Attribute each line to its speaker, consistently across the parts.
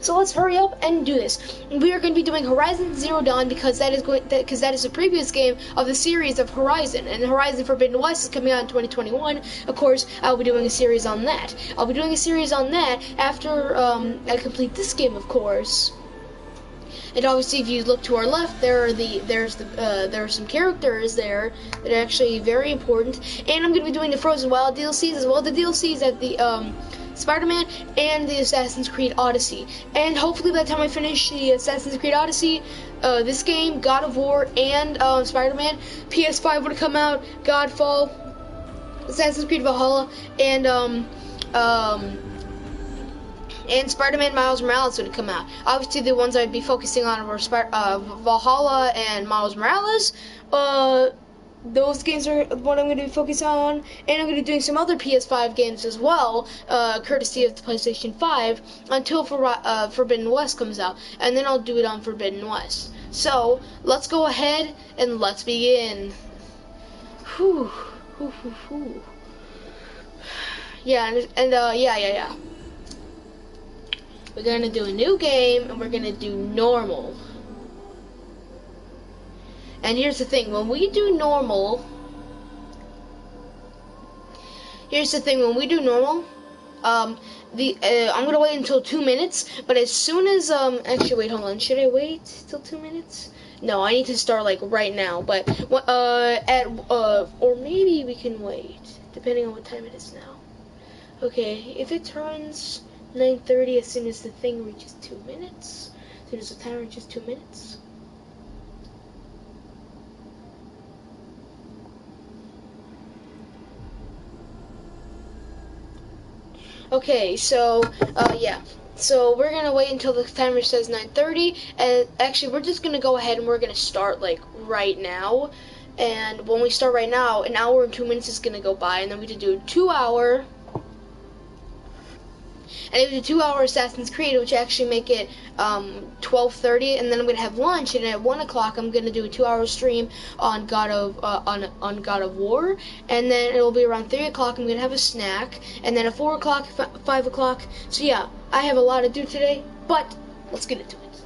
Speaker 1: So let's hurry up and do this. We are going to be doing Horizon Zero Dawn because that is the previous game of the series of Horizon, and Horizon Forbidden West is coming out in 2021. Of course, I'll be doing a series on that. I'll be doing a series on that after I complete this game, of course. And obviously, if you look to our left, there are some characters there that are actually very important. And I'm going to be doing the Frozen Wild DLCs as well. The DLCs at the Spider-Man and the Assassin's Creed Odyssey. And hopefully, by the time I finish the Assassin's Creed Odyssey, this game, God of War, and Spider-Man, PS5 would come out. Godfall, Assassin's Creed Valhalla, and Spider-Man Miles Morales would come out. Obviously, the ones I'd be focusing on were Valhalla and Miles Morales. Those games are what I'm going to be focusing on, and I'm going to be doing some other PS5 games as well, courtesy of the PlayStation 5, until Forbidden West comes out, and then I'll do it on Forbidden West. So, let's go ahead and let's begin. Whew. Yeah, yeah. We're going to do a new game, and we're going to do normal. And here's the thing, when we do normal, I'm going to wait until 2 minutes, but as soon as, actually, wait, hold on, should I wait till 2 minutes? No, I need to start, like, right now, but, or maybe we can wait, depending on what time it is now. Okay, if it turns 9:30 as soon as the thing reaches 2 minutes, as soon as the timer reaches 2 minutes. Okay, so, yeah. So we're going to wait until the timer says 9:30, and actually we're just going to go ahead and we're going to start, like, right now. And when we start right now, an hour and 2 minutes is going to go by, and then we have to do a 2-hour... And it was a 2-hour Assassin's Creed, which actually make it 12:30, and then I'm gonna have lunch. And at 1 o'clock, I'm gonna do a 2-hour stream on God of War, and then it'll be around 3 o'clock. I'm gonna have a snack, and then at 4 o'clock, 5 o'clock. So yeah, I have a lot to do today, but let's get into it.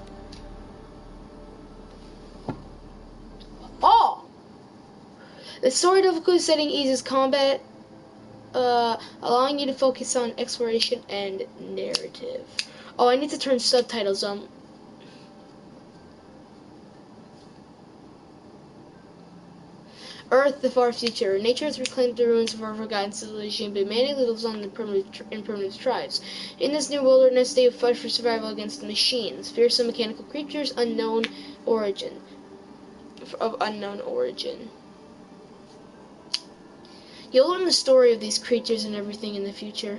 Speaker 1: Oh, the story difficulty setting eases combat, allowing you to focus on exploration and narrative. Oh, I need to turn subtitles on. Earth, the far future. Nature has reclaimed the ruins of our forgotten civilization, but humanity lives on in primitive tribes. In this new wilderness, they fight for survival against the machines, fearsome mechanical creatures, of unknown origin. You'll learn the story of these creatures and everything in the future.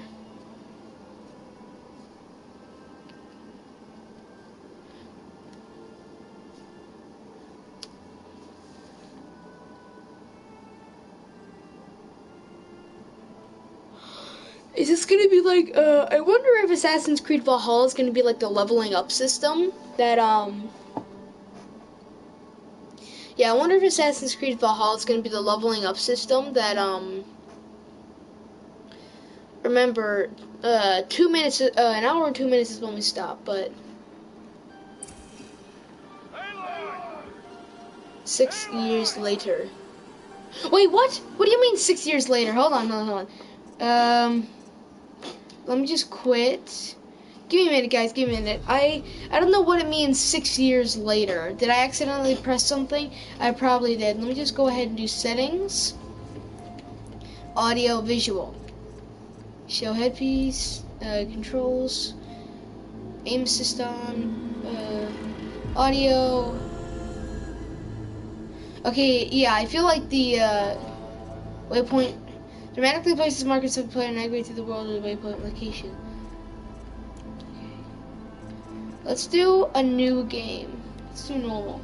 Speaker 1: Is this gonna be like, I wonder if Assassin's Creed Valhalla is gonna be like the leveling up system that, yeah, I wonder if Assassin's Creed Valhalla is gonna be the leveling up system that, remember, 2 minutes, an hour and 2 minutes is when we stop, but 6 years later. Wait, what? What do you mean 6 years later? Hold on. Let me just quit. Give me a minute, guys, give me a minute. I don't know what it means 6 years later. Did I accidentally press something? I probably did. Let me just go ahead and do settings. Audio, visual. Show headpiece, controls, aim assist on, audio. Okay, yeah, I feel like the waypoint dramatically places markers of the player and navigate through the world of the waypoint location. Okay. Let's do a new game. Let's do normal.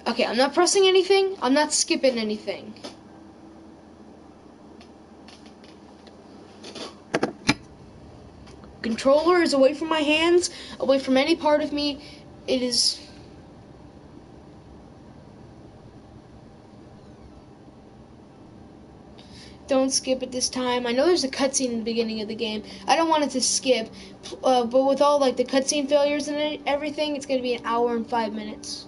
Speaker 1: Okay, I'm not pressing anything. I'm not skipping anything. Controller is away from my hands, away from any part of me. It is Don't skip it this time. I know there's a cutscene in the beginning of the game. I don't want it to skip, but with all like the cutscene failures and everything, it's gonna be an hour and 5 minutes.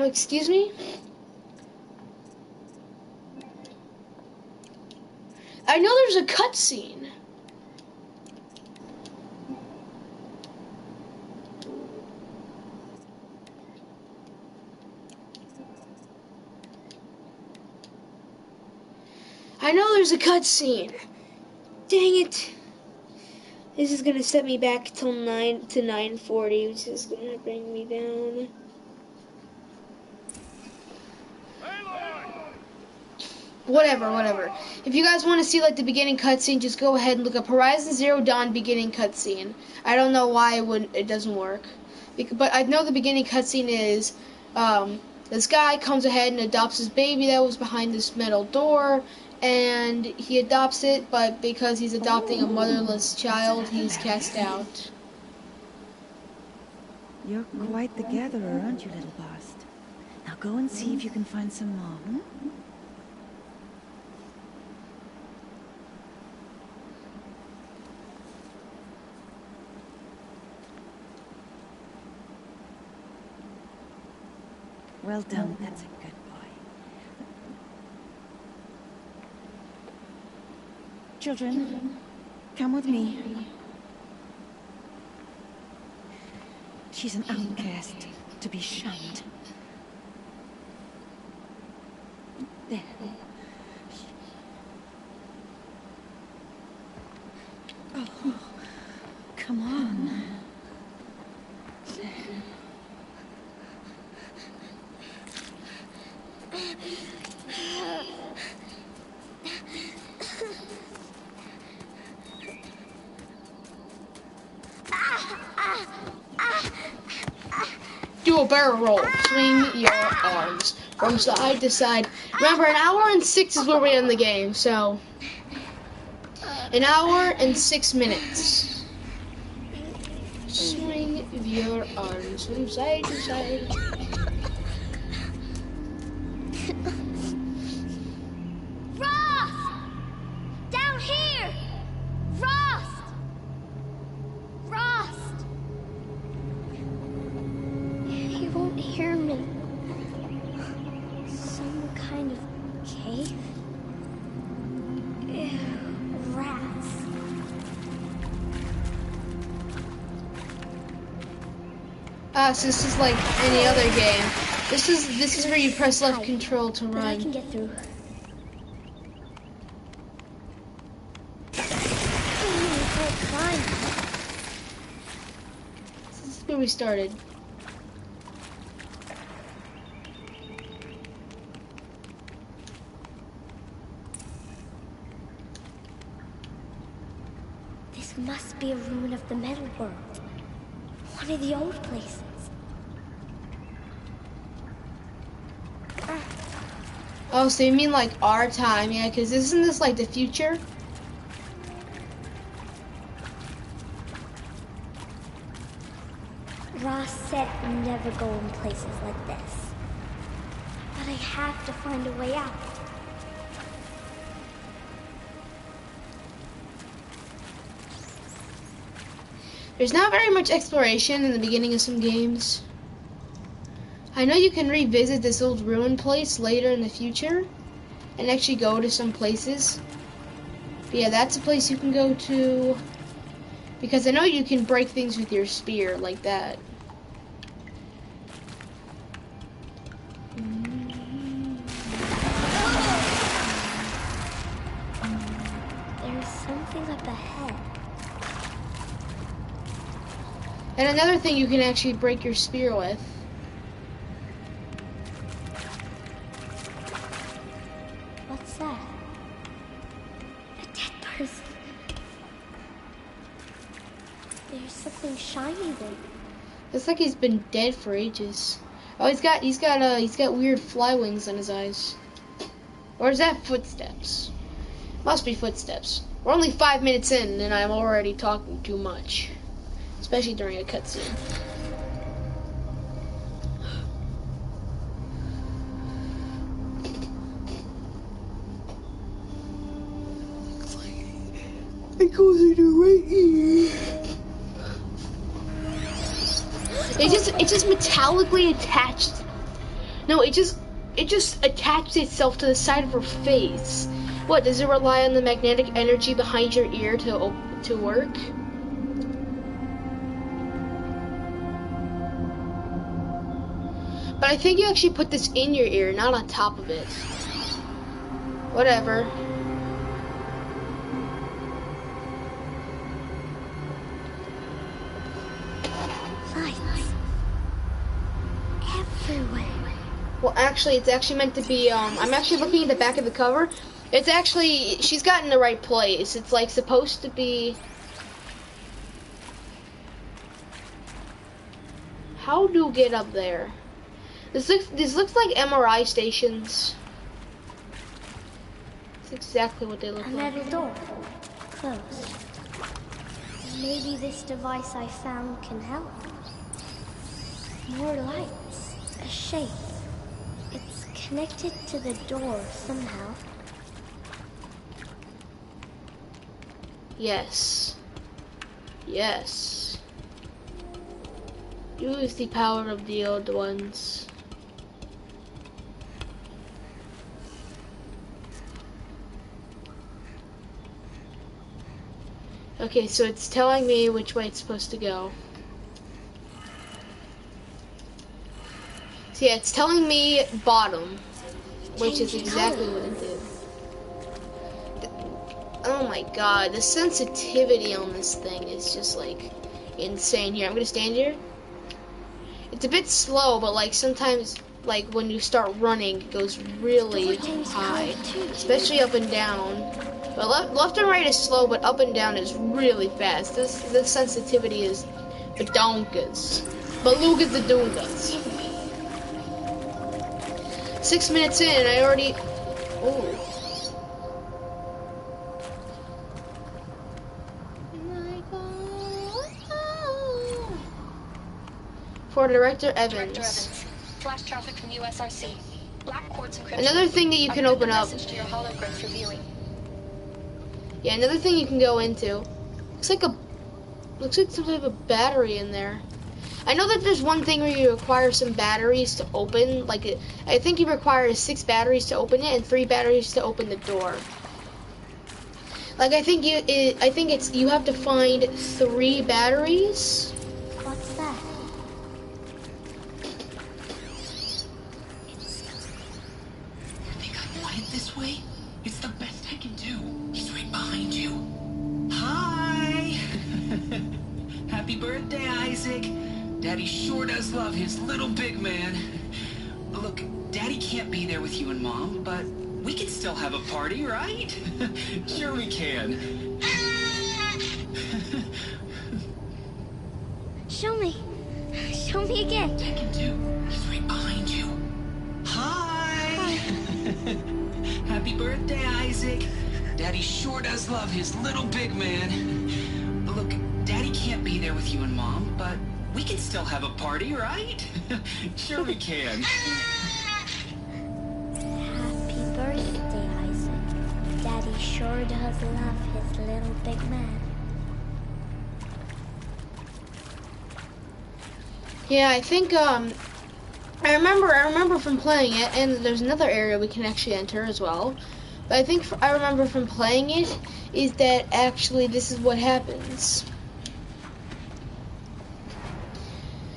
Speaker 1: Excuse me? I know there's a cutscene. I know there's a cutscene. Dang it. This is gonna set me back till 9:40, which is gonna bring me down. Whatever. If you guys want to see like the beginning cutscene, just go ahead and look up Horizon Zero Dawn beginning cutscene. I don't know why it doesn't work, but I know the beginning cutscene is this guy comes ahead and adopts his baby that was behind this metal door, and he adopts it, but because he's adopting a motherless child, he's cast out.
Speaker 2: You're quite the gatherer, aren't you, little Bast? Now go and see if you can find some more. Well done, that's a good boy. Children, come with me. She's an outcast, to be shunned. There. Oh, come on.
Speaker 1: Do a barrel roll. Swing your arms from side to side. Remember, an hour and 6 is where we end the game, so an hour and 6 minutes. Swing your arms from side to side.
Speaker 3: Rost! Down here! Rost! Rost! He won't hear me. Some kind of cave? Ew, rats.
Speaker 1: So this is like any other game. This is where you press left control to
Speaker 3: But I can
Speaker 1: run.
Speaker 3: get through.
Speaker 1: This is where we started.
Speaker 3: This must be a ruin of the metal world. One of the old places.
Speaker 1: Oh, so you mean like our time? Yeah, because isn't this like the future?
Speaker 3: Ross said never go in places like this. But I have to find a way out.
Speaker 1: There's not very much exploration in the beginning of some games. I know you can revisit this old ruined place later in the future and actually go to some places. But yeah, that's a place you can go to. Because I know you can break things with your spear like that.
Speaker 3: There's something up ahead.
Speaker 1: And another thing you can actually break your spear with.
Speaker 3: him?
Speaker 1: Looks like he's been dead for ages. Oh, he's got weird fly wings on his eyes. Or is that footsteps? Must be footsteps. We're only 5 minutes in, and I'm already talking too much, especially during a cutscene. It goes into right here. It just metallically attached. No, it just attached itself to the side of her face. What, does it rely on the magnetic energy behind your ear to work? But I think you actually put this in your ear, not on top of it. Whatever. Well, actually, it's actually meant to be, I'm actually looking at the back of the cover. It's actually, she's got in the right place. It's, like, supposed to be... How do you get up there? This looks like MRI stations. That's exactly what they look like.
Speaker 3: A metal door. Closed. Maybe this device I found can help. More lights. A shape. It's connected to the door somehow.
Speaker 1: Yes. Yes. Use the power of the old ones. Okay, so it's telling me which way it's supposed to go. So yeah, it's telling me bottom, which is exactly what it did. Oh my god, the sensitivity on this thing is just like insane. Here, I'm gonna stand here. It's a bit slow, but like sometimes, like when you start running, it goes really high, especially up and down. But left and right is slow, but up and down is really fast. This sensitivity is badonkas, belugas the doongas. 6 minutes in, I already. Oh. For Director Evans.
Speaker 4: Flash traffic from USRC. Black quartz encryption.
Speaker 1: Another thing that you can open up.
Speaker 4: To your hologram for viewing.
Speaker 1: Yeah, another thing you can go into. Looks like some type of battery in there. I know that there's one thing where you require some batteries to open. Like, I think you require 6 batteries to open it and 3 batteries to open the door. Like, I think you have to find 3 batteries.
Speaker 3: What's that?
Speaker 5: I think I want it this way. It's the best I can do. He's right behind you. Hi! Happy birthday, Isaac. Daddy sure does love his little big man. Look, Daddy can't be there with you and Mom, but we can still have a party, right? Sure we can.
Speaker 3: Show me. Show me again.
Speaker 5: I can do. He's right behind you. Hi! Happy birthday, Isaac. Daddy sure does love his little big man. Look, Daddy can't be there with you and Mom, but we can still have a party, right? Sure we can.
Speaker 3: Happy birthday, Isaac. Daddy sure does love his little big man.
Speaker 1: Yeah, I think I remember from playing it, and there's another area we can actually enter as well. But I think I remember from playing it is that actually this is what happens.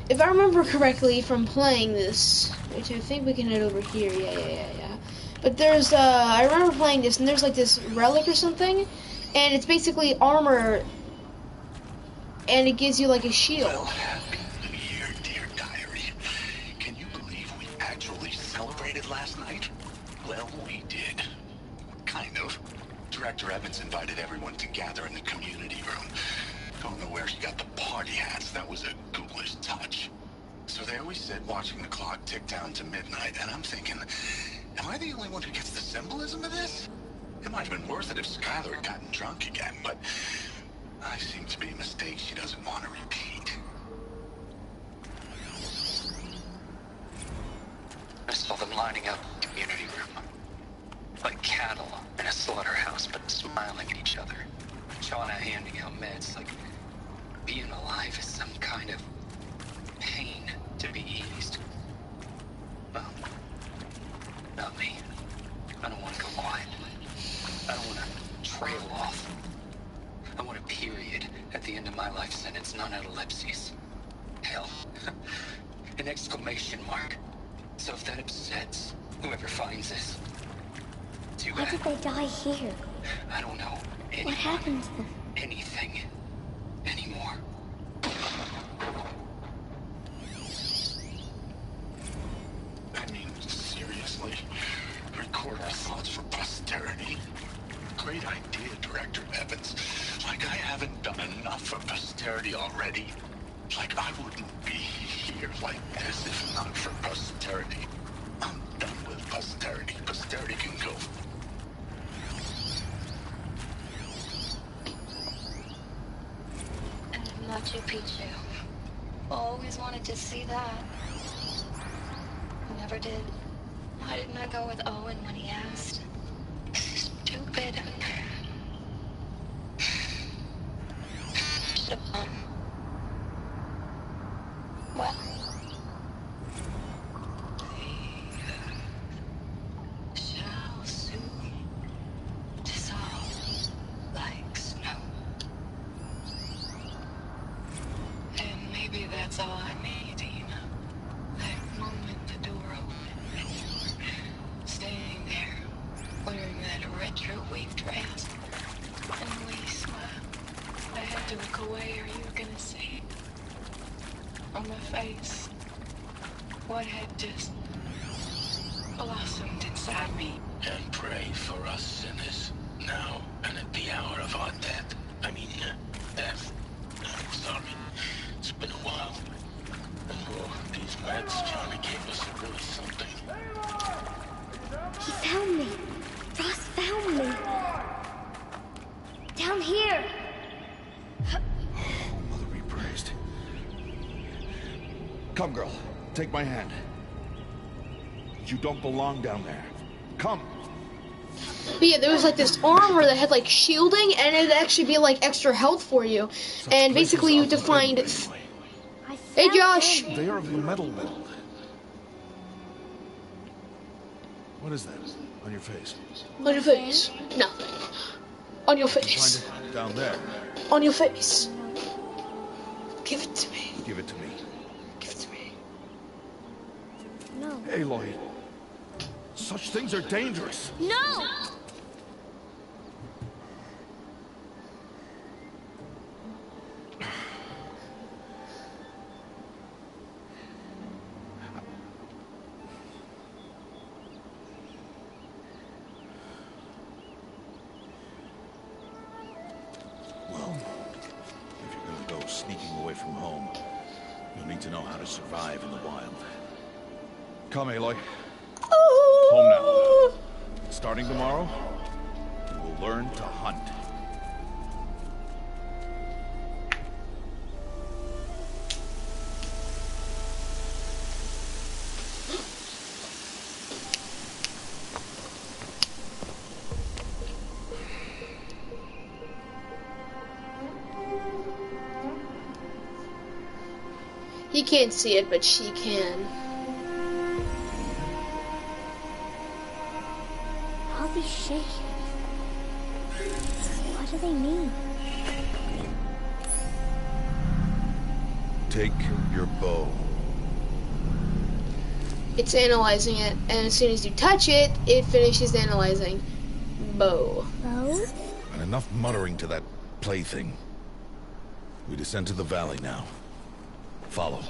Speaker 1: If I remember correctly from playing this, which I think we can head over here. Yeah. But there's I remember playing this, and there's like this relic or something, and it's basically armor, and it gives you like a shield.
Speaker 6: Well, happy New Year, dear diary. Can you believe we actually celebrated last night? Well, we did. Kind of. Director Evans invited everyone to gather in the community room. Don't know where he got the party hats, that was a ghoulish touch. So they always said watching the clock tick down to midnight, and I'm thinking, am I the only one who gets the symbolism of this? It might have been worth it if Skylar had gotten drunk again, but I seem to be a mistake she doesn't want to repeat.
Speaker 5: I saw them lining up in the community room. Like cattle in a slaughterhouse, but smiling at each other. Shauna handing out meds, like being alive is some kind of pain to be eased. Well, not me. I don't want to go quiet. I don't want to trail off. I want a period at the end of my life sentence, not an ellipses. Hell, an exclamation mark. So if that upsets whoever finds this, too
Speaker 3: Why
Speaker 5: bad.
Speaker 3: did they die here?
Speaker 5: I don't know anyone,
Speaker 3: What happened to them?
Speaker 5: anything anymore.
Speaker 6: I mean, seriously, record our thoughts for posterity. Great idea, Director Evans. Like I haven't done enough for posterity already. Like I wouldn't be here like this if not for posterity. I'm done with posterity. Posterity can go.
Speaker 4: And Machu Picchu. Always wanted to see that. Never did. Why didn't I go with Owen when he asked? Stupid. Well. Shall soon dissolve like snow. And maybe that's all I need, Tina. That moment the door opened and you were standing there, wearing that retro weave dress. And the way you smiled, I had to look away. Are you gonna see on my face what had just blossomed inside me?
Speaker 6: And pray for us sinners, now and at the hour of our death. Death. I'm sorry. It's been a while. And these meds Johnny gave us are really something.
Speaker 3: He found me. Ross found me. Down here.
Speaker 7: Oh, Mother be praised. Come, girl. Take my hand. You don't belong down there. Come.
Speaker 1: But yeah, there was like this armor that had like shielding, and it'd actually be like extra health for you. And basically, you had to find.
Speaker 3: I
Speaker 1: Hey,
Speaker 3: found
Speaker 1: Josh.
Speaker 3: him.
Speaker 7: They are of metal build. What is that on your face?
Speaker 1: On your face. Nothing. On your face.
Speaker 7: Find it down there.
Speaker 1: On your face. Give it to me.
Speaker 7: Give it to me.
Speaker 1: Give it to me.
Speaker 3: No.
Speaker 7: Aloy. Such things are dangerous.
Speaker 3: No!
Speaker 7: Well, if you're gonna go sneaking away from home, you'll need to know how to survive in the wild. Come, Aloy. Home now. Starting tomorrow, you will learn to hunt.
Speaker 1: He can't see it, but she can.
Speaker 3: All these shapes. What do they mean?
Speaker 7: Take your bow.
Speaker 1: It's analyzing it, and as soon as you touch it, it finishes analyzing. Bow.
Speaker 3: Bow?
Speaker 7: And enough muttering to that plaything. We descend to the valley now. Follow.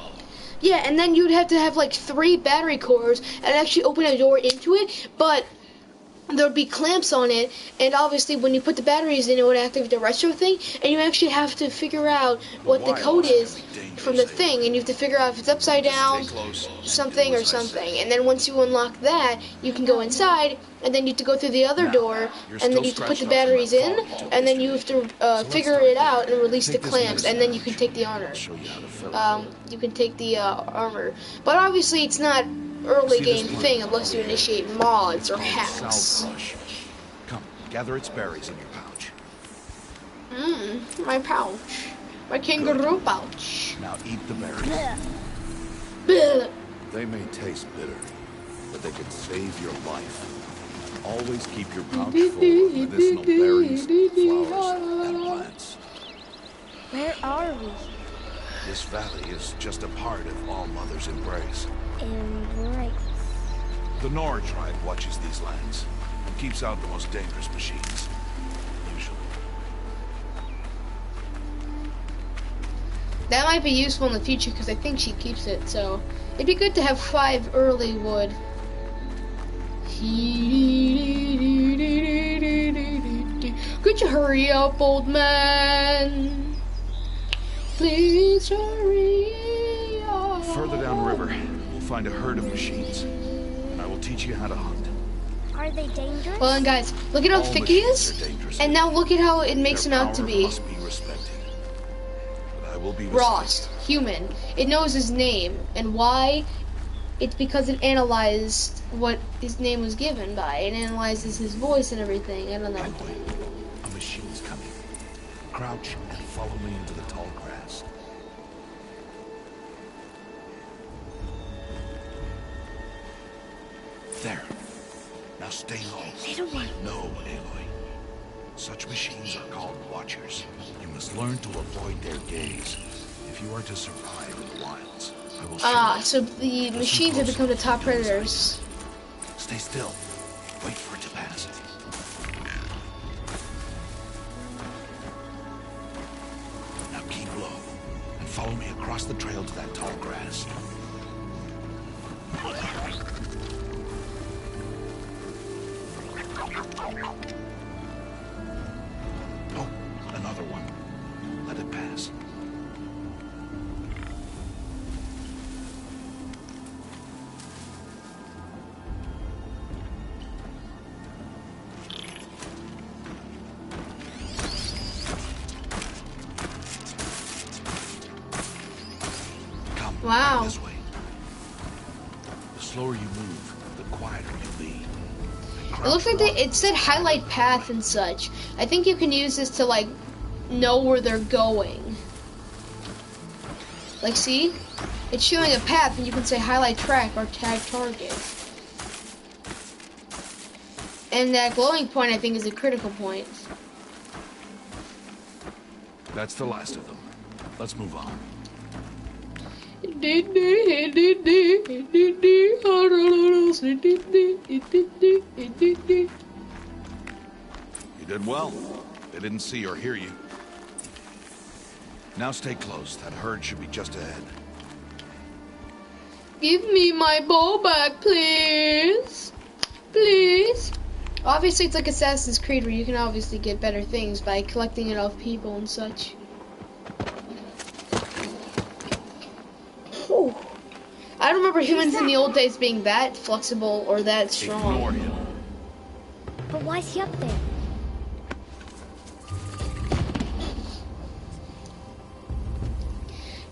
Speaker 1: Yeah, and then you'd have to have like 3 battery cores and actually open a door into it, but there would be clamps on it, and obviously when you put the batteries in, it would activate the retro thing, and you actually have to figure out what the code is from the thing, and you have to figure out if it's upside down, something or something. And then once you unlock that, you can go inside, and then you have to go through the other door, and then you have to put the batteries in, and then you have to figure it out and release the clamps, and then you can take the armor. You can take the armor. But obviously it's not early game thing unless you initiate mods or hacks.
Speaker 7: Come, gather its berries in your pouch.
Speaker 1: My pouch. My kangaroo pouch.
Speaker 7: Now eat the berries.
Speaker 1: Bleh.
Speaker 7: They may taste bitter, but they can save your life. Always keep your pouch full of medicinal berries, flowers, and plants.
Speaker 3: Where are we?
Speaker 7: This valley is just a part of All Mother's embrace.
Speaker 3: Embrace.
Speaker 7: The Nora tribe watches these lands and keeps out the most dangerous machines. Usually.
Speaker 1: That might be useful in the future because I think she keeps it, so it'd be good to have 5 early wood. Could you hurry up, old man? Please hurry up.
Speaker 7: Further downriver, we'll find a herd of machines, and I will teach you how to hunt.
Speaker 3: Are they dangerous?
Speaker 1: Well, and guys, look at how
Speaker 7: All
Speaker 1: thick he
Speaker 7: machines
Speaker 1: is,
Speaker 7: are dangerous.
Speaker 1: and now look at how it makes him
Speaker 7: Their
Speaker 1: out to
Speaker 7: power
Speaker 1: be.
Speaker 7: must be respected. But I will be
Speaker 1: Rost, human. It knows his name, and why? It's because it analyzed what his name was given by. It analyzes his voice and everything. I don't know.
Speaker 7: Anyway, a machine's coming. Crouch and follow me into the tall grass. There. Now stay low.
Speaker 3: Little one.
Speaker 7: No, Aloy. Such machines are called Watchers. You must learn to avoid their gaze if you are to survive in the wilds. I will show you.
Speaker 1: So the machines have become the top predators.
Speaker 7: Stay still. Wait for it to pass. Now keep low and follow me across the trail to that tall grass. Oh, another one. Let it pass. Come,
Speaker 1: Wow.
Speaker 7: this way. The slower you move, the quieter you'll be.
Speaker 1: It looks like it said highlight path and such. I think you can use this to like know where they're going. Like, see? It's showing a path and you can say highlight track or tag target. And that glowing point I think is a critical point.
Speaker 7: That's the last of them. Let's move on.
Speaker 1: You
Speaker 7: You did well. They didn't see or hear you. Now stay close. That herd should be just ahead.
Speaker 1: Give me my bow back, please. Please. Obviously, it's like Assassin's Creed where you can obviously get better things by collecting it off people and such. Whew. I don't remember humans in the old days being that flexible or that strong.
Speaker 7: Ignore him.
Speaker 3: But why is he up there?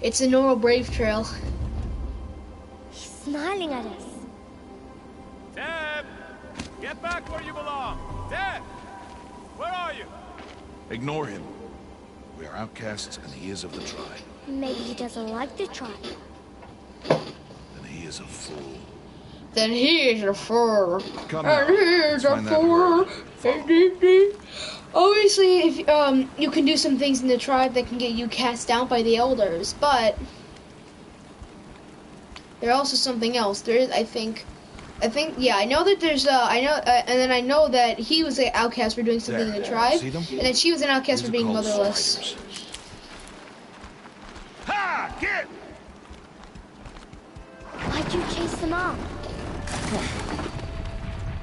Speaker 1: It's a Nora Brave Trail.
Speaker 3: He's smiling at us.
Speaker 8: Deb! Get back where you belong! Deb! Where are you?
Speaker 7: Ignore him. We are outcasts and he is of the tribe.
Speaker 3: Maybe he doesn't like the tribe.
Speaker 7: Then he is a fool.
Speaker 1: Then he's a fool.
Speaker 7: Come now.
Speaker 1: And he's
Speaker 7: Let's
Speaker 1: a
Speaker 7: find that
Speaker 1: fool.
Speaker 7: herd.
Speaker 1: Obviously, if you can do some things in the tribe that can get you cast out by the elders, but there's also something else. There is, I think, yeah, I know that there's, and then I know that he was an outcast for doing something in the tribe,
Speaker 7: See them?
Speaker 1: and then she was an outcast
Speaker 7: These
Speaker 1: for
Speaker 7: are
Speaker 1: being
Speaker 7: called
Speaker 1: motherless.
Speaker 7: fighters.
Speaker 8: Ha! Get!
Speaker 3: Why'd you chase them off?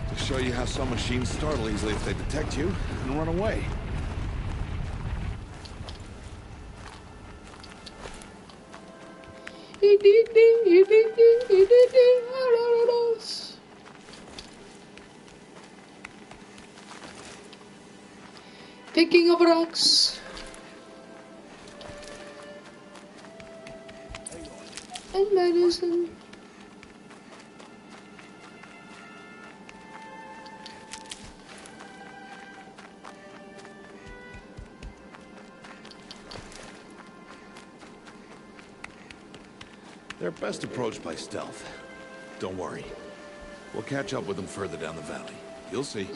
Speaker 7: The Show you how some machines startle easily if they detect you and run away.
Speaker 1: Picking up rocks. And medicine.
Speaker 7: They're best approached by stealth. Don't worry. We'll catch up with them further down the valley. You'll see.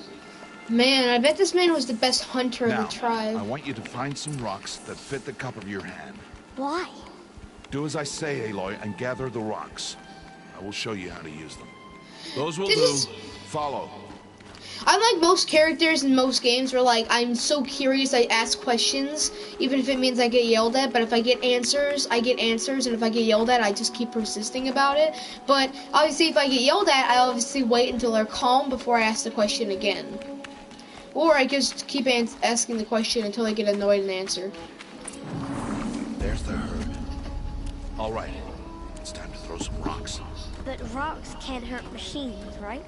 Speaker 1: Man, I bet this man was the best hunter
Speaker 7: Now,
Speaker 1: in the tribe.
Speaker 7: I want you to find some rocks that fit the cup of your hand.
Speaker 3: Why?
Speaker 7: Do as I say, Aloy, and gather the rocks. I will show you how to use them. Those will
Speaker 1: This
Speaker 7: do.
Speaker 1: is-
Speaker 7: Follow.
Speaker 1: I'm like most characters in most games where like I'm so curious I ask questions, even if it means I get yelled at, but if I get answers, I get answers, and if I get yelled at, I just keep persisting about it. But obviously if I get yelled at, I obviously wait until they're calm before I ask the question again. Or I just keep asking the question until I get annoyed and answer.
Speaker 7: There's the herd. All right. It's time to throw some rocks.
Speaker 3: But rocks can't hurt machines, right?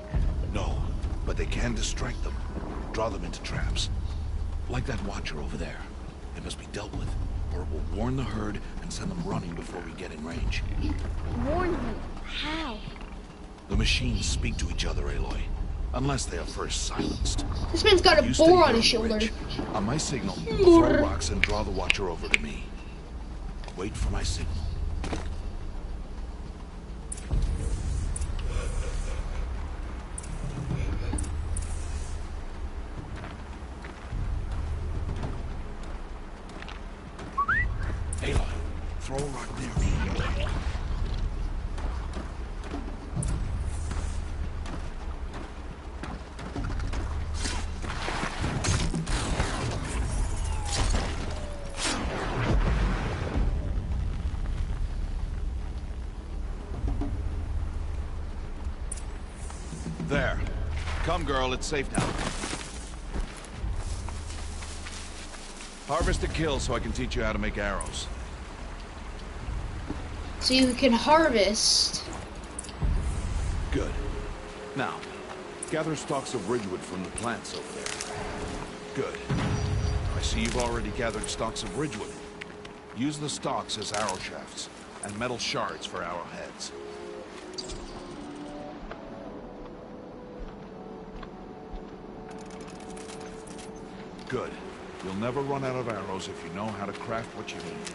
Speaker 7: No, but they can distract them. Draw them into traps. Like that watcher over there. It must be dealt with, or it will warn the herd and send them running before we get in range.
Speaker 3: Warn them. How?
Speaker 7: The machines speak to each other, Aloy. Unless they are first silenced.
Speaker 1: This man's got a
Speaker 7: You stay
Speaker 1: boar
Speaker 7: here
Speaker 1: on his
Speaker 7: the
Speaker 1: shoulder.
Speaker 7: ridge. On my signal,
Speaker 1: Boar.
Speaker 7: throw rocks and draw the watcher over to me. Wait for my signal. Aloy, throw a rock near me. There. Come, girl, it's safe now. Harvest and kill so I can teach you how to make arrows.
Speaker 1: So you can harvest.
Speaker 7: Good. Now, gather stalks of ridgewood from the plants over there. Good. I see you've already gathered stalks of ridgewood. Use the stalks as arrow shafts, and metal shards for arrowheads. Good. You'll never run out of arrows if you know how to craft what you need.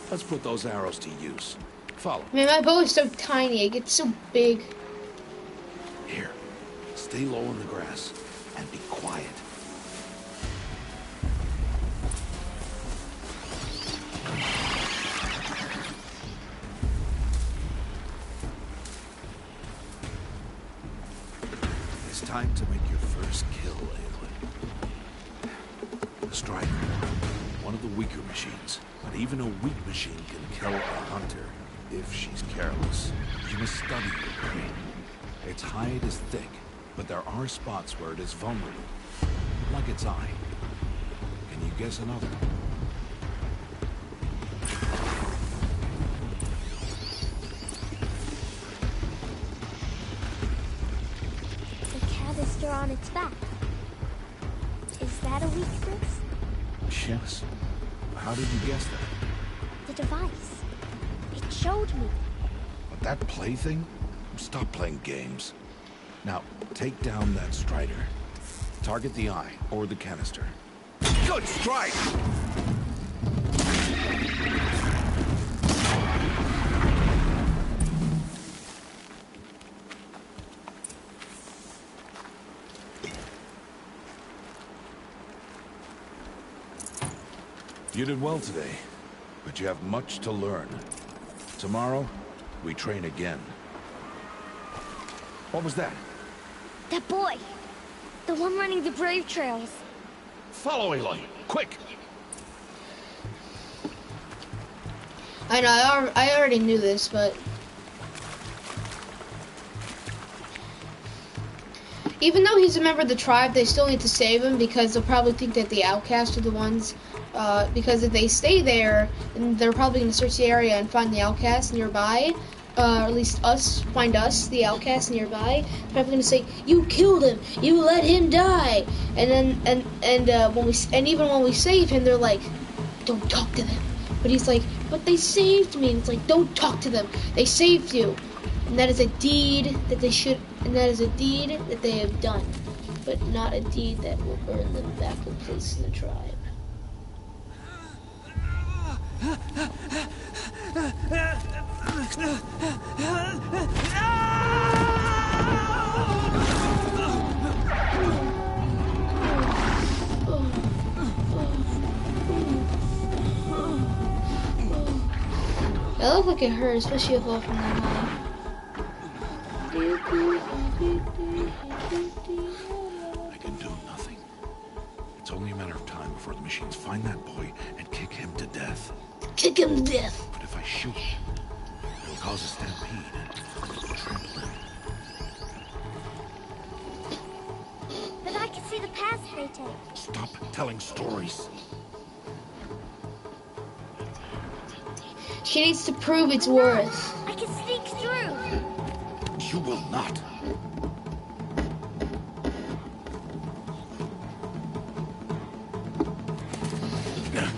Speaker 7: Let's put those arrows to use. Follow.
Speaker 1: Man, my bow is so tiny. It gets so big.
Speaker 7: Here. Stay low in the grass and be quiet. It's time to make your first kill, Aloy. The Strider. One of the weaker machines. But even a weak machine can kill a hunter if she's careless. You must study your prey. Its hide is thick, but there are spots where it is vulnerable. Like its eye. Can you guess another?
Speaker 3: The canister on its back. Is that a weakness?
Speaker 7: Yes. How did you guess that?
Speaker 3: The device. It showed me.
Speaker 7: But that plaything? Stop playing games. Now, take down that Strider. Target the eye, or the canister. Good strike! You did well today, but you have much to learn. Tomorrow, we train again. What was that?
Speaker 3: That boy. The one running the brave trails.
Speaker 7: Follow Aloy, quick!
Speaker 1: I know, I already knew this, but... Even though he's a member of the tribe, they still need to save him because they'll probably think that the outcasts are the ones. Because if they stay there, then they're probably going to search the area and find the outcasts nearby. Or at least find us, the outcasts nearby. They're probably going to say, "You killed him. You let him die." And then even when we save him, they're like, "Don't talk to them." But he's like, "But they saved me." And it's like, "Don't talk to them. They saved you." And that is a deed that they should. And that is a deed that they have done, but not a deed that will earn them back a place in the tribe. That looked like it hurt, especially if I fall from that high.
Speaker 7: I can do nothing. It's only a matter of time before the machines find that boy and kick him to death.
Speaker 1: Kick him to death.
Speaker 7: But if I shoot, it'll cause a stampede and trample him.
Speaker 3: But I can see the paths they take.
Speaker 7: Stop telling stories.
Speaker 1: She needs to prove its worth.
Speaker 3: I can sneak through.
Speaker 7: You will not.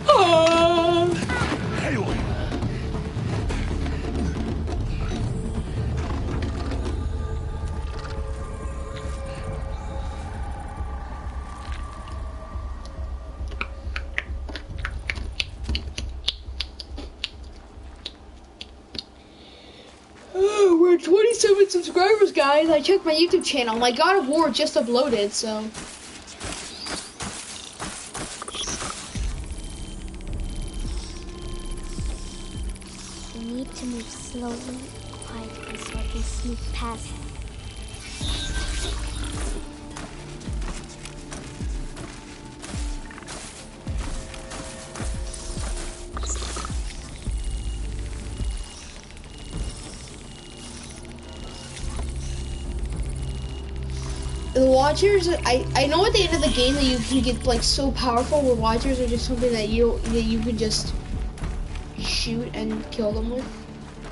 Speaker 7: Aloy!
Speaker 1: We're 27 subscribers, guys. I checked my YouTube channel. My God of War just uploaded, so.
Speaker 3: We need to move slowly, quietly, so I can sneak past them.
Speaker 1: The Watchers, I know at the end of the game that you can get like so powerful where Watchers are just something that you can just shoot and kill them with.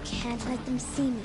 Speaker 3: Can't let them see me.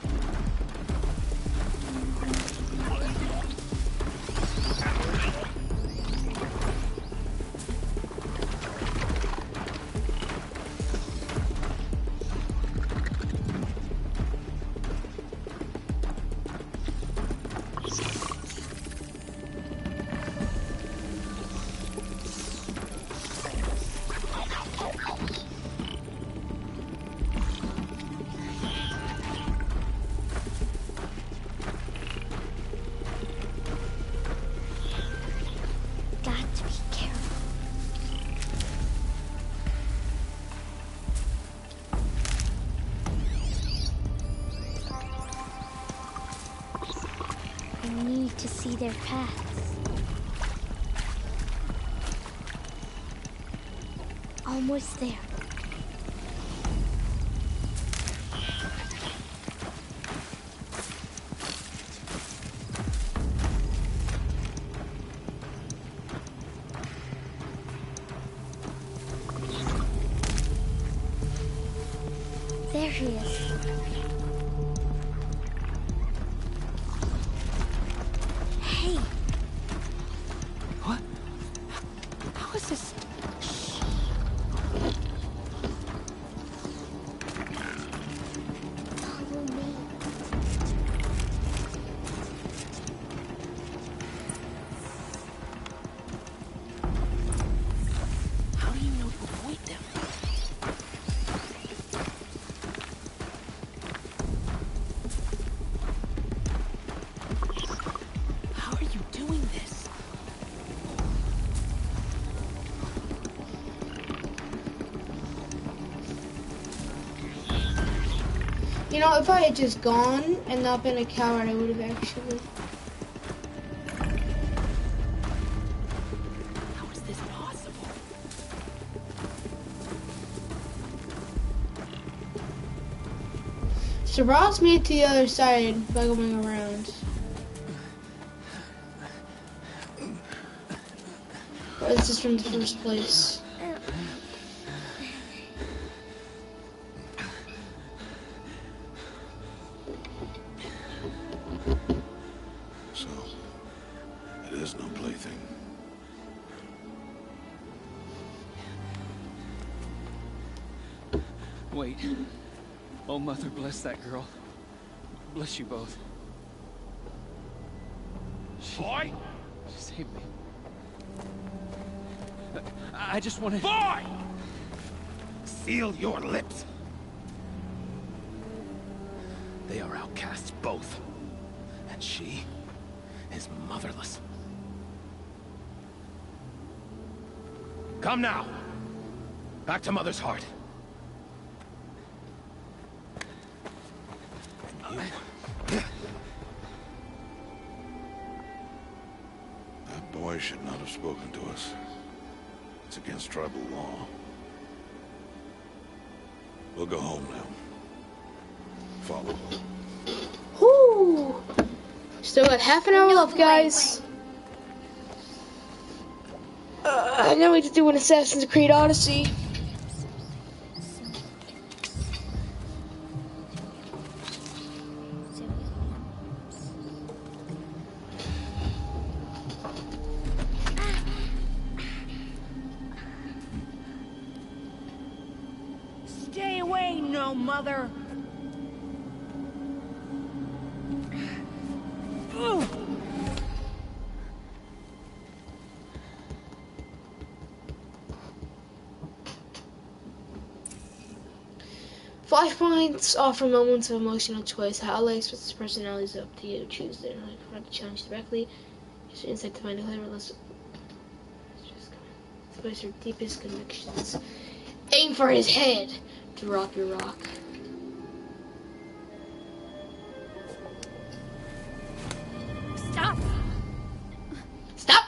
Speaker 3: To see their paths. Almost there. There he is.
Speaker 1: You know, if I had just gone and not been a coward, I would have actually.
Speaker 5: How is this possible?
Speaker 1: So Ross made it to the other side by going around. This is from the first place.
Speaker 7: So, it is no plaything.
Speaker 9: Wait. Oh, Mother, bless that girl. Bless you both.
Speaker 8: Boy!
Speaker 9: She saved me. I just wanted...
Speaker 8: Boy! Seal your lips. They are outcasts, both. And she is motherless. Come now. Back to Mother's heart.
Speaker 7: That boy should not have spoken to us. It's against tribal law. We'll go home now. Follow.
Speaker 1: Whoo! Still got half an hour left, guys. Now we have to do an Assassin's Creed Odyssey.
Speaker 2: Stay away, no mother. Ooh.
Speaker 1: 5 points offer moments of emotional choice. How Alex express his personality is up to you. Choose it. Like confront the challenge directly. Use your insight to find a clever list. Express your deepest convictions. Aim for his head. Drop your rock.
Speaker 3: Stop!
Speaker 1: Stop!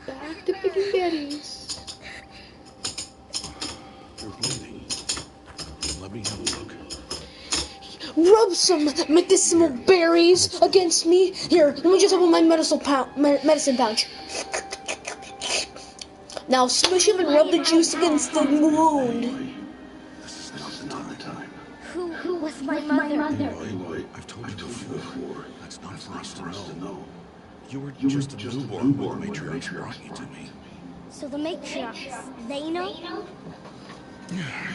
Speaker 1: Back to picking berries.
Speaker 7: You're bleeding. Let me have a look.
Speaker 1: Rub some medicinal berries against me. Here, let me just open my medicine pouch. Now smush him and rub the juice against the wound.
Speaker 7: This is not the time.
Speaker 3: Who was my mother?
Speaker 7: Aloy, I've told you before. That's not for us to know. You were just a newborn when the matriarchs brought you to me.
Speaker 3: So the matriarchs, they know?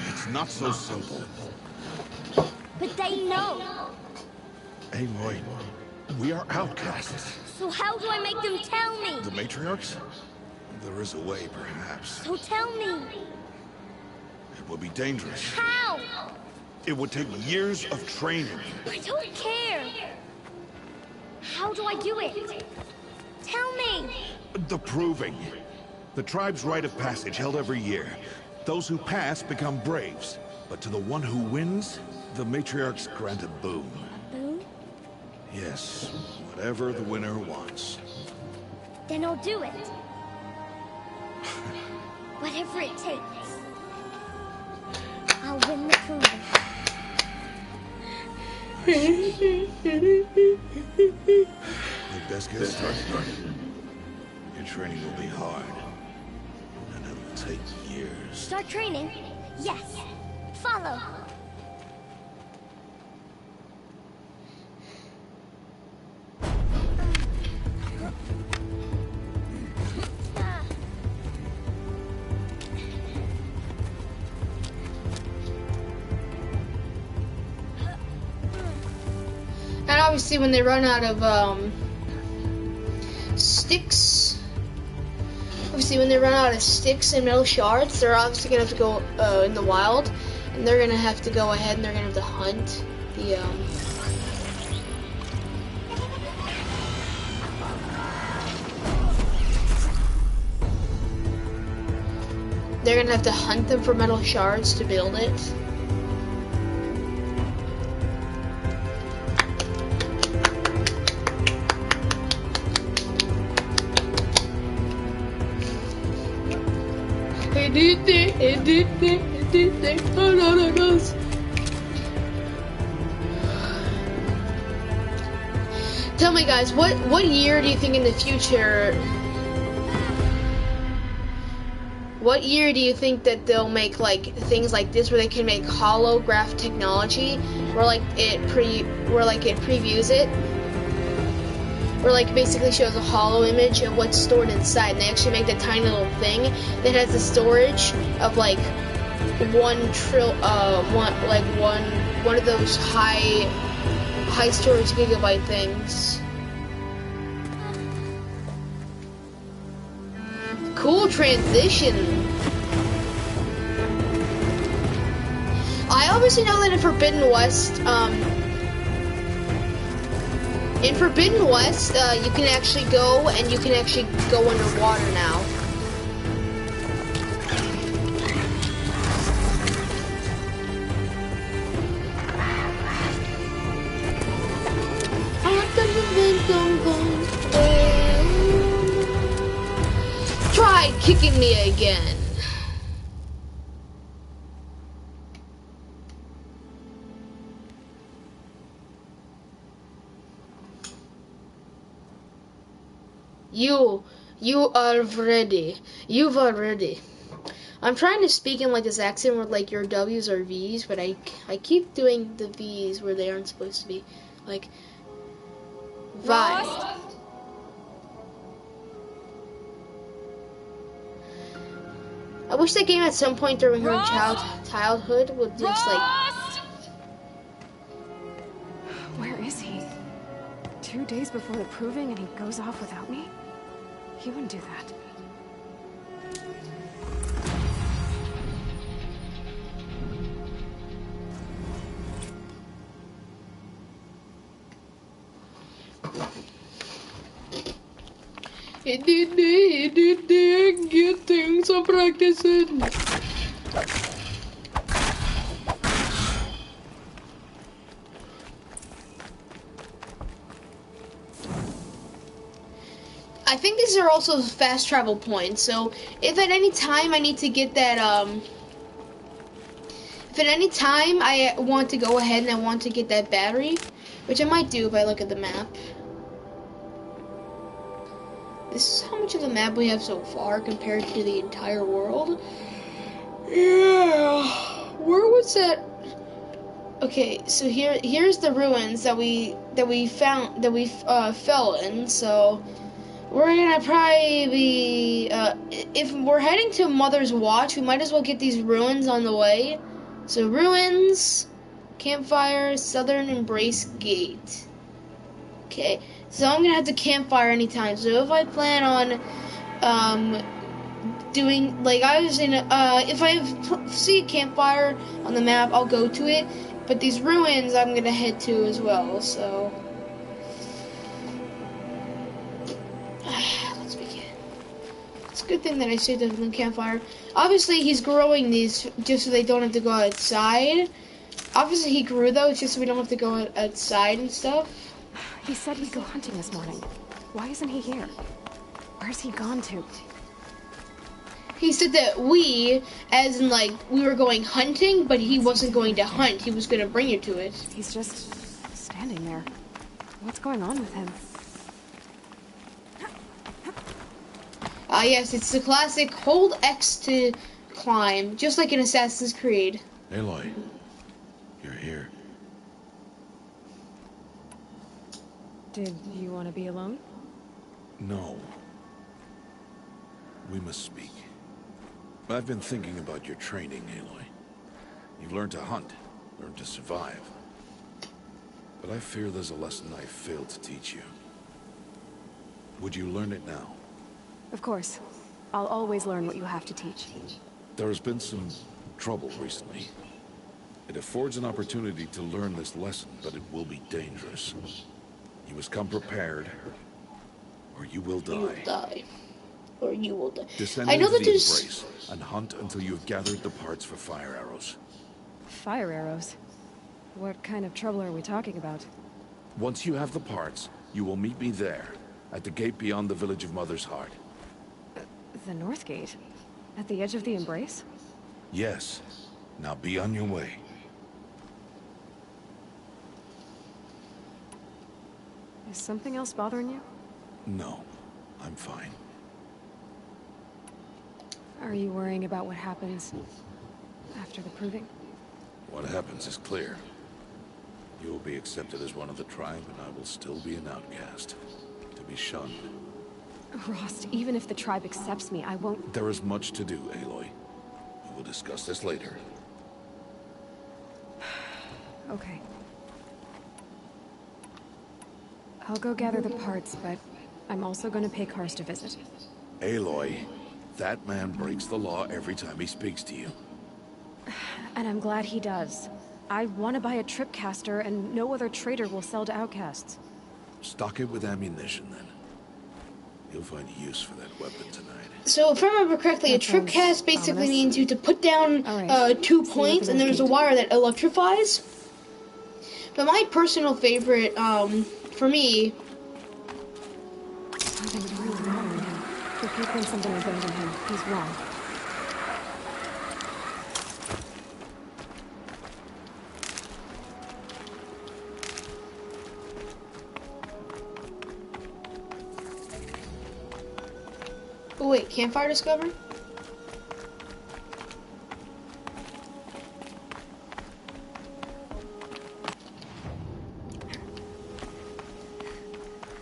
Speaker 7: It's not so simple.
Speaker 3: But they know.
Speaker 7: Aloy, we are outcasts.
Speaker 3: So how do I make them tell me?
Speaker 7: The matriarchs? There is a way, perhaps.
Speaker 3: So tell me.
Speaker 7: It would be dangerous.
Speaker 3: How?
Speaker 7: It would take years of training.
Speaker 3: I don't care. How do I do it? Tell me.
Speaker 7: The proving. The tribe's rite of passage held every year. Those who pass become braves. But to the one who wins, the matriarchs grant a boon.
Speaker 3: A boon?
Speaker 7: Yes, whatever the winner wants.
Speaker 3: Then I'll do it. Whatever it takes. I'll win the proving.
Speaker 7: We'd best get started. Your training will be hard. And it'll take years.
Speaker 3: Start training? Yes. Follow.
Speaker 1: And obviously when they run out of sticks, and metal shards, they're obviously gonna have to go in the wild, and they're gonna have to go ahead and they're gonna have to hunt the they're gonna have to hunt them for metal shards to build it. Tell me, guys, what year do you think in the future? What year do you think that they'll make like things like this, where they can make holograph technology, where it previews it, where like basically shows a hollow image of what's stored inside, and they actually make that tiny little thing that has the storage of like one of those high storage gigabyte things. Cool transition. I obviously know that in Forbidden West, you can actually go underwater now. Try kicking me again. You've already. I'm trying to speak in like this accent where like your W's are V's, but I keep doing the V's where they aren't supposed to be. Like, Vi. I wish that game at some point during her childhood would just like...
Speaker 10: Where is he? 2 days before the proving and he goes off without me? He wouldn't do that.
Speaker 1: He did get things I'm practicing. I think these are also fast travel points, so if at any time I need to get that, if at any time I want to go ahead and I want to get that battery, which I might do if I look at the map. This is how much of the map we have so far compared to the entire world. Yeah, where was that? Okay, so here's the ruins that we fell in. So we're gonna probably be if we're heading to Mother's Watch, we might as well get these ruins on the way. So ruins, campfire, Southern Embrace Gate. Okay. So I'm gonna have to campfire anytime. So if I plan on doing, like I was in, if I see a campfire on the map, I'll go to it. But these ruins, I'm gonna head to as well. So let's begin. It's a good thing that I saved up the campfire. Obviously, he's growing these just so they don't have to go outside. Obviously, he grew those just so we don't have to go outside and stuff.
Speaker 10: He said he'd go hunting this morning. Why isn't he here? Where's he gone to?
Speaker 1: He said that we, as in like, we were going hunting, but he wasn't going to hunt. He was going to bring you to it.
Speaker 10: He's just standing there. What's going on with him?
Speaker 1: Yes, it's the classic hold X to climb, just like in Assassin's Creed.
Speaker 7: Aloy, you're here.
Speaker 10: Did you want to be alone?
Speaker 7: No. We must speak. I've been thinking about your training, Aloy. You've learned to hunt, learned to survive. But I fear there's a lesson I failed to teach you. Would you learn it now?
Speaker 10: Of course. I'll always learn what you have to teach.
Speaker 7: There has been some trouble recently. It affords an opportunity to learn this lesson, but it will be dangerous. You must come prepared, or you will die.
Speaker 1: You will die. Or you will die.
Speaker 7: Descend
Speaker 1: I know
Speaker 7: into
Speaker 1: that
Speaker 7: the
Speaker 1: there's...
Speaker 7: Embrace and hunt until you have gathered the parts for fire arrows.
Speaker 10: Fire arrows? What kind of trouble are we talking about?
Speaker 7: Once you have the parts, you will meet me there, at the gate beyond the village of Mother's Heart.
Speaker 10: The North Gate? At the edge of the Embrace?
Speaker 7: Yes. Now be on your way.
Speaker 10: Is something else bothering you?
Speaker 7: No, I'm fine.
Speaker 10: Are you worrying about what happens after the proving?
Speaker 7: What happens is clear. You will be accepted as one of the tribe, and I will still be an outcast. To be shunned.
Speaker 10: Rost, even if the tribe accepts me, I won't...
Speaker 7: There is much to do, Aloy. We will discuss this later.
Speaker 10: Okay. I'll go gather the parts, but I'm also going to pay Karst a visit.
Speaker 7: Aloy, that man breaks the law every time he speaks to you.
Speaker 10: And I'm glad he does. I want to buy a tripcaster, and no other trader will sell to outcasts.
Speaker 7: Stock it with ammunition, then. You'll find use for that weapon tonight.
Speaker 1: So, if I remember correctly, a tripcast basically means you to put down 2 points, and there's a wire that electrifies. But my personal favorite, for me...
Speaker 10: Something's really bothering him. If he thinks something is bothering him, he's wrong.
Speaker 1: Oh wait, campfire discovered?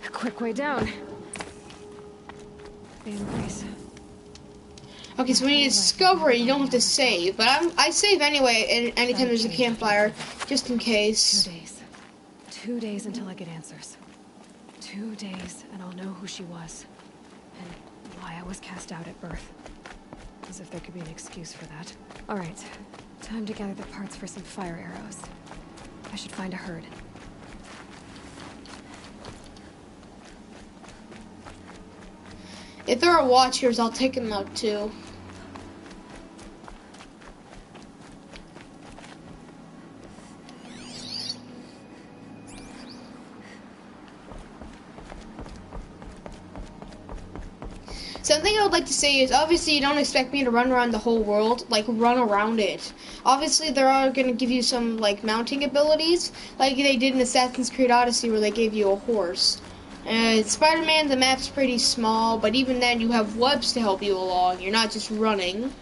Speaker 10: A quick way down. The embrace.
Speaker 1: Okay, so when you discover it, you don't have to save. But I save anyway anytime there's a campfire, just in case.
Speaker 10: 2 days. 2 days until I get answers. 2 days, and I'll know who she was. And why I was cast out at birth. As if there could be an excuse for that. Alright, time to gather the parts for some fire arrows. I should find a herd.
Speaker 1: If there are watchers, I'll take them out too. Something I would like to say is, obviously you don't expect me to run around the whole world, like run around it. Obviously they are going to give you some like mounting abilities, like they did in Assassin's Creed Odyssey where they gave you a horse. Spider-Man, the map's pretty small, but even then you have webs to help you along, you're not just running.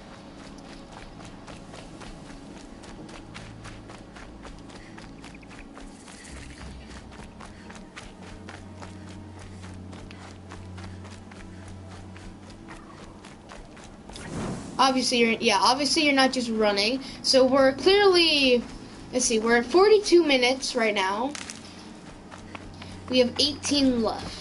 Speaker 1: Obviously you're not just running. So we're clearly, let's see, we're at 42 minutes right now. We have 18 left.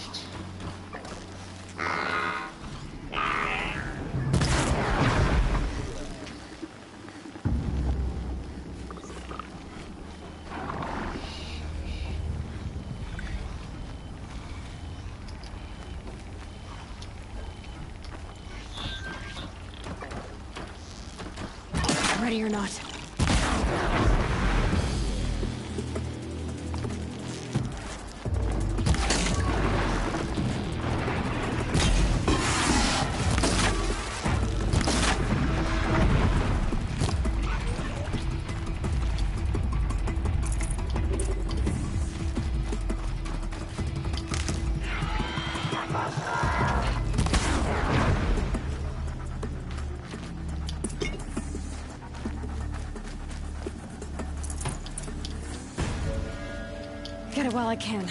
Speaker 10: Ready or not. Get it while I can.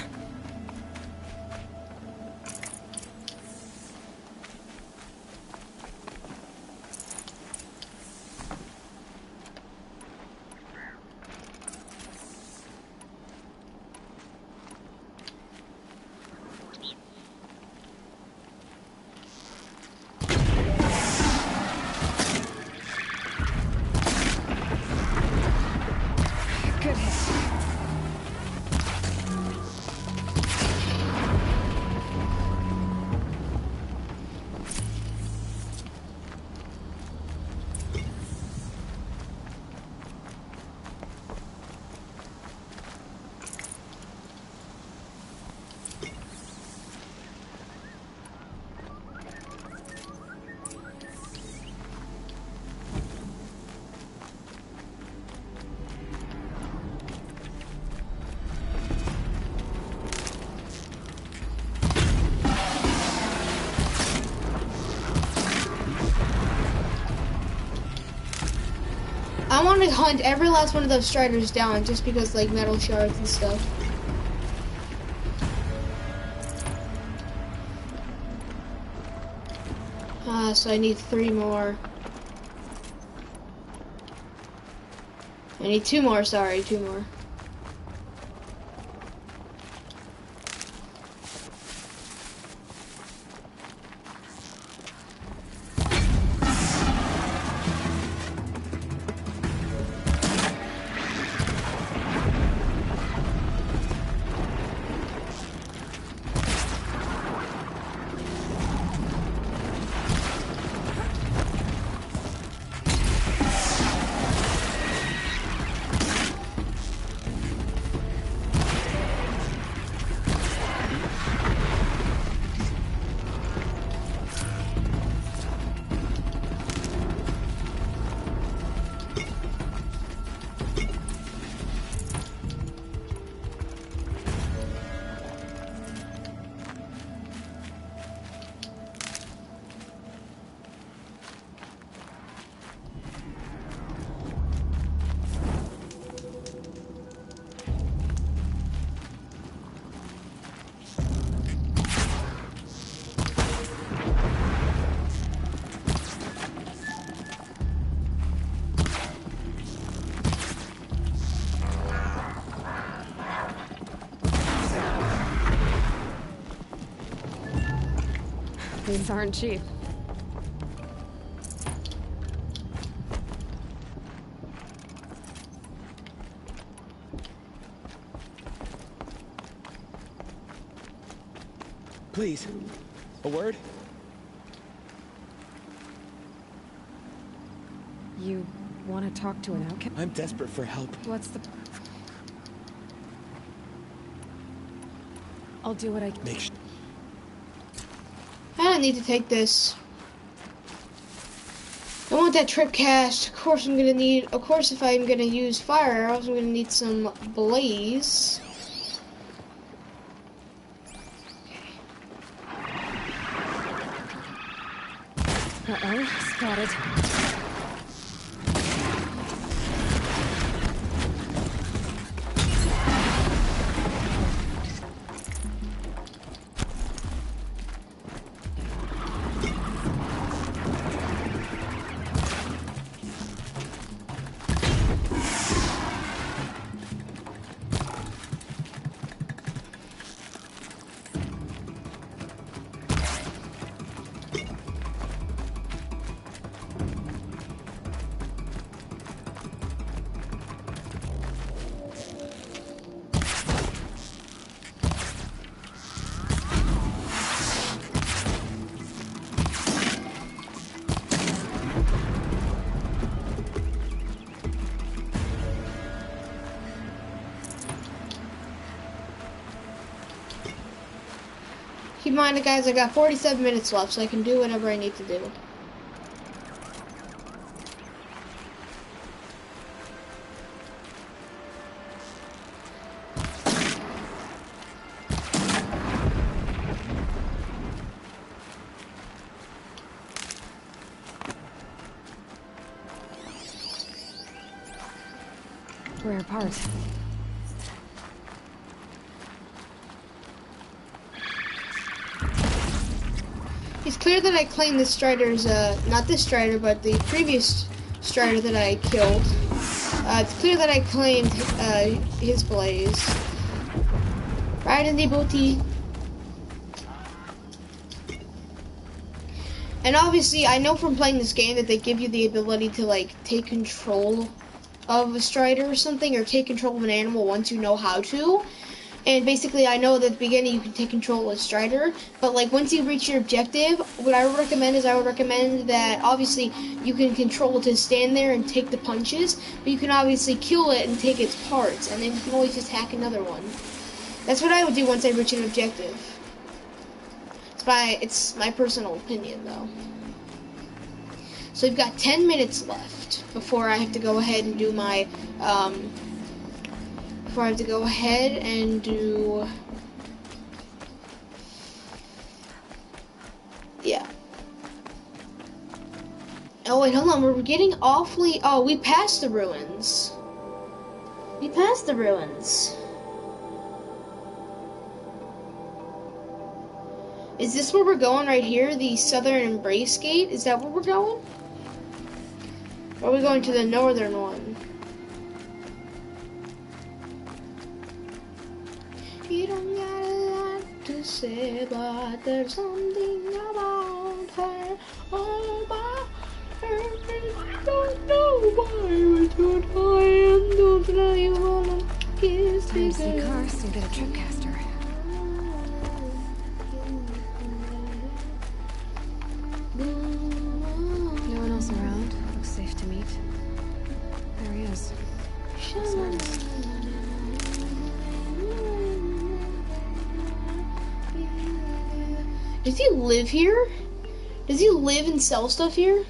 Speaker 10: Good hit.
Speaker 1: I want to hunt every last one of those striders down just because, like, metal shards and stuff. So I need 3 more. I need 2 more, sorry, 2 more.
Speaker 10: These aren't cheap.
Speaker 5: Please, a word?
Speaker 10: You want to talk to an outcast?
Speaker 5: I'm desperate for help.
Speaker 10: What's the... I'll do what I can.
Speaker 5: Make sure.
Speaker 1: I don't need to take this. I want that trip cast. Of course I'm gonna need, of course if I'm gonna use fire arrows, I'm gonna need some blaze.
Speaker 10: Uh-oh, spotted.
Speaker 1: Keep in mind, guys, I got 47 minutes left, so I can do whatever I need to do.
Speaker 10: Rare part.
Speaker 1: It's clear that I claimed this Strider's, not this Strider, but the previous Strider that I killed. It's clear that I claimed, his blaze. Right in the booty. And obviously, I know from playing this game that they give you the ability to, like, take control of a Strider or something, or take control of an animal once you know how to. And basically, I know that at the beginning you can take control of a Strider, but like once you reach your objective, what I would recommend is that obviously you can control it to stand there and take the punches, but you can obviously kill it and take its parts, and then you can always just hack another one. That's what I would do once I reach an objective. It's my personal opinion, though. So we've got 10 minutes left before I have to go ahead and do my, yeah. Oh wait, hold on. We're getting awfully. Oh, we passed the ruins. We passed the ruins. Is this where we're going right here? The Southern Embrace Gate? Is that where we're going? Or are we going to the northern one? You don't got a lot to say, but there's something about her. All about her. I don't know why we don't I am don't know you wanna kiss me.
Speaker 10: Time to see Karst and get a tripcaster. No one else around. Looks safe to meet. There he is. Smartest.
Speaker 1: Does he live here? Does he live and sell stuff here?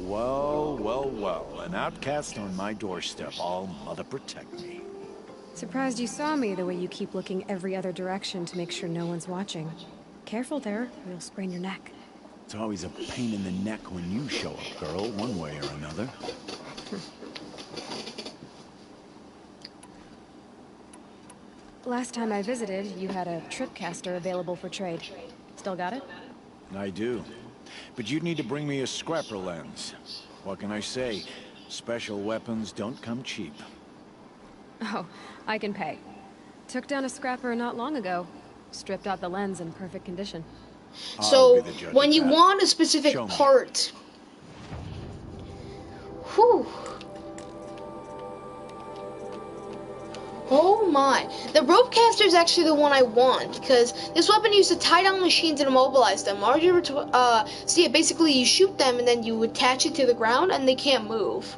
Speaker 7: Well, well, well. An outcast on my doorstep. All mother protect me.
Speaker 10: Surprised you saw me the way you keep looking every other direction to make sure no one's watching. Careful there, or you'll sprain your neck.
Speaker 7: It's always a pain in the neck when you show up, girl, one way or another.
Speaker 10: Last time I visited, you had a tripcaster available for trade. Still got it?
Speaker 7: I do. But you'd need to bring me a scrapper lens. What can I say? Special weapons don't come cheap.
Speaker 10: Oh, I can pay. Took down a scrapper not long ago. Stripped out the lens in perfect condition.
Speaker 1: So, when you want a specific part... Whew. Oh my. The ropecaster is actually the one I want, because this weapon used to tie down machines and immobilize them. So yeah, basically you shoot them and then you attach it to the ground and they can't move.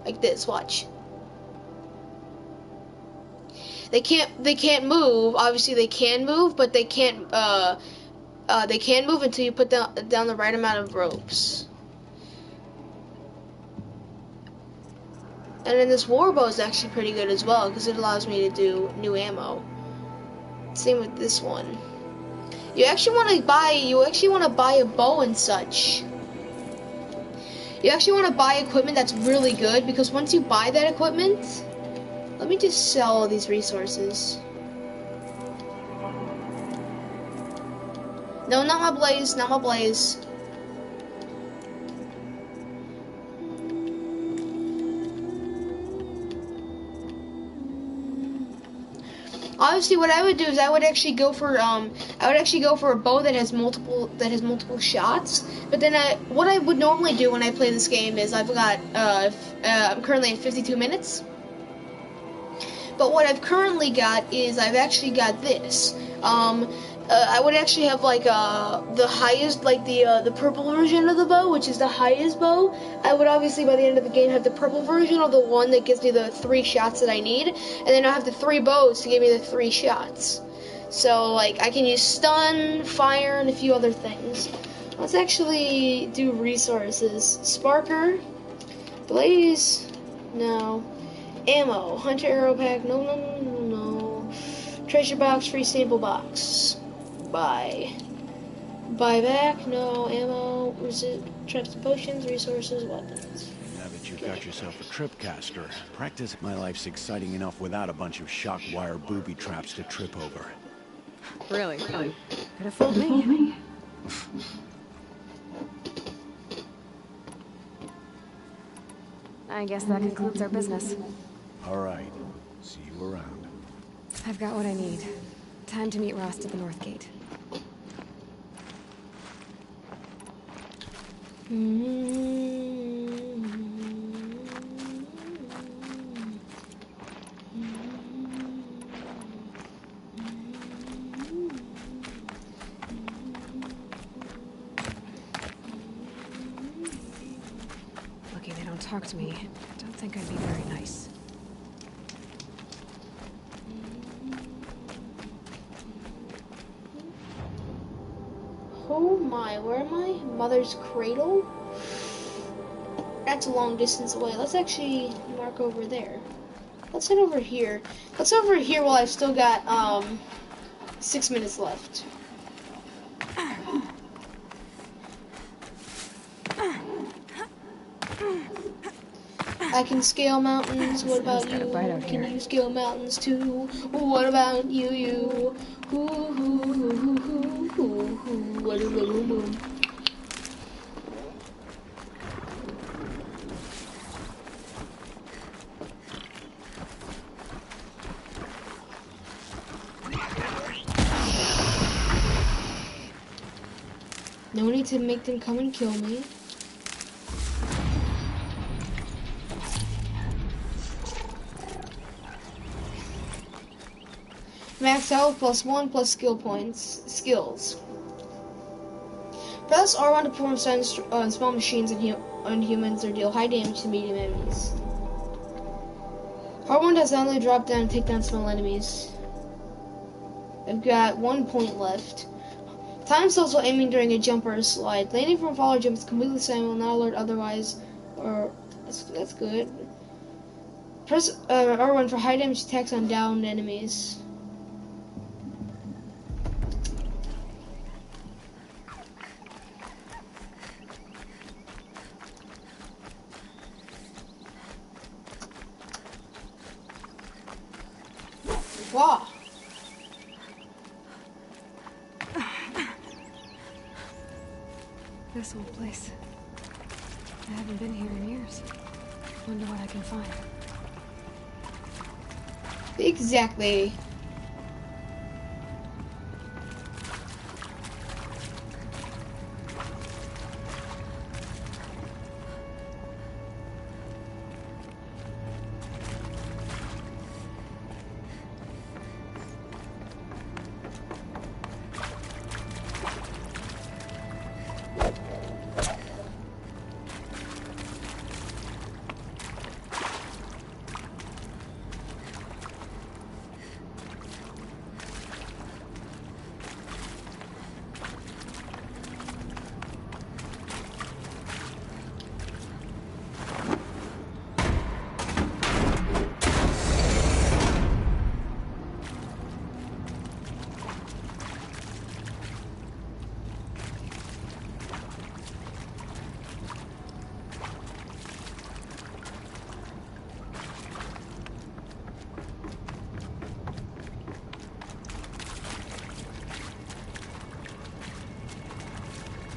Speaker 1: Like this, watch. They can't move. Obviously they can move, but they can't move until you put down the right amount of ropes. And then this warbow is actually pretty good as well, because it allows me to do new ammo. Same with this one. You actually want to buy a bow and such. You actually want to buy equipment that's really good, because once you buy that equipment, let me just sell all these resources. No, not my blaze, not my blaze. Obviously, what I would do is I would actually go for a bow that has multiple shots. But then what I would normally do when I play this game is I'm currently at 52 minutes. But what I've currently got is I've actually got this. I would actually have like the highest, like the purple version of the bow, which is the highest bow. I would obviously by the end of the game have the purple version of the one that gives me the 3 shots that I need, and then I have the 3 bows to give me the 3 shots. So like I can use stun, fire, and a few other things. Let's actually do resources. Sparker, blaze, no. Ammo, hunter arrow pack, no. Treasure box, free sample box. Buy back, no. Ammo, traps and potions, resources, weapons.
Speaker 7: Now that you've got yourself a tripcaster, practice. My life's exciting enough without a bunch of shock wire booby traps to trip over.
Speaker 10: Really? Could have fooled me. I guess that concludes our business.
Speaker 7: All right. See you around.
Speaker 10: I've got what I need. Time to meet Rost at the North Gate. Lucky they don't talk to me. Don't think I'd be very nice.
Speaker 1: Oh my, where am I? Mother's Cradle? That's a long distance away. Let's actually mark over there. Let's head over here. Let's over here while I've still got 6 minutes left. I can scale mountains. What about
Speaker 10: Sun's got a
Speaker 1: you?
Speaker 10: bite out
Speaker 1: Can
Speaker 10: here.
Speaker 1: you scale mountains too? What about you? Hoo hoo hoo hoo hoo hoo hoo. What a little moon. No need to make them come and kill me. Max health +1 plus skill points. Skills. Press R1 to perform stuns on small machines and humans or deal high damage to medium enemies. R1 does not only drop down and take down small enemies. I've got 1 point left. Time slows while aiming during a jump or a slide. Landing from a fall or jump is completely silent, will not alert otherwise. Or that's good. Press R1 for high damage attacks on downed enemies. Wow.
Speaker 10: This old place. I haven't been here in years. Wonder what I can find.
Speaker 1: Exactly.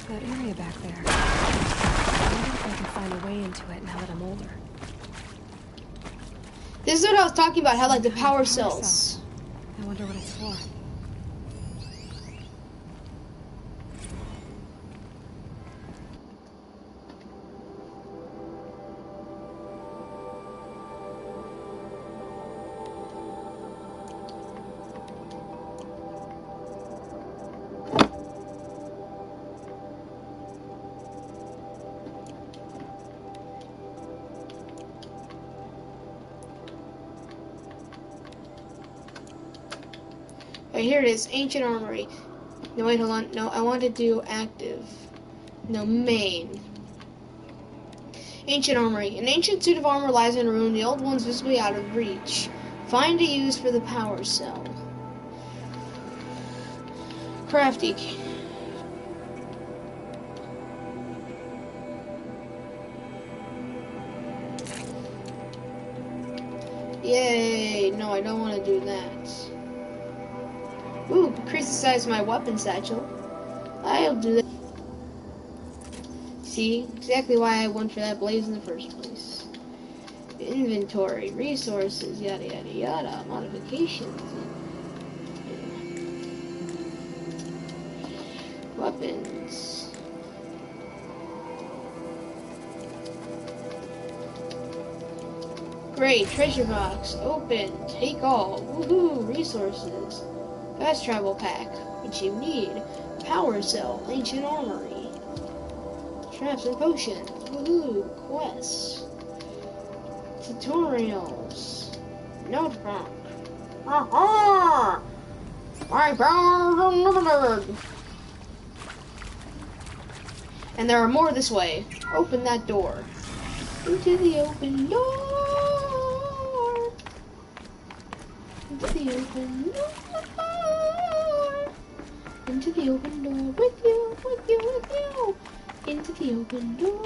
Speaker 10: That area back there. I wonder if I can find a way into it now that I'm older.
Speaker 1: This is what I was talking about, how like the power cells.
Speaker 10: I wonder what it's for.
Speaker 1: Right, here it is, Ancient Armory. No, wait, hold on. No, I want to do active. No, main. Ancient Armory. An ancient suit of armor lies in a ruin, the old one's visibly out of reach. Find a use for the power cell. Crafty. Yay! No, I don't want to do that. Ooh, increase the size of my weapon satchel. I'll do that. See, exactly why I went for that blaze in the first place. Inventory, resources, yada yada yada, modifications. Weapons. Great, treasure box, open, take all, woohoo, resources. Fast travel pack, which you need. Power cell, ancient armory. Traps and potions, woohoo, quests. Tutorials. Notebook. Aha! I found unlimited! And there are more this way. Open that door. Into the open door. Into the open door. Into the open door with you, with you, with you. Into the open door.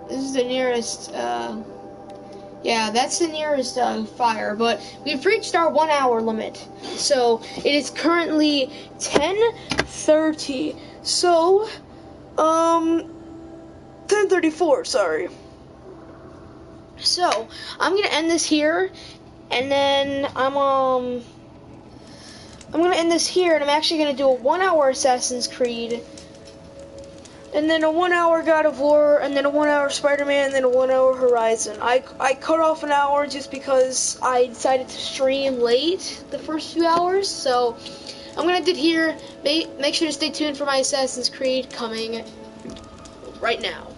Speaker 1: This is the nearest, yeah, that's the nearest fire, but we've reached our 1 hour limit. So it is currently 10:30. So, 10:34, sorry. So, I'm gonna end this here, and then I'm gonna end this here, and I'm actually gonna do a 1 hour Assassin's Creed, and then a 1 hour God of War, and then a 1 hour Spider-Man, and then a 1 hour Horizon. I cut off an hour just because I decided to stream late the first few hours, so I'm gonna end it here. Make sure to stay tuned for my Assassin's Creed coming right now.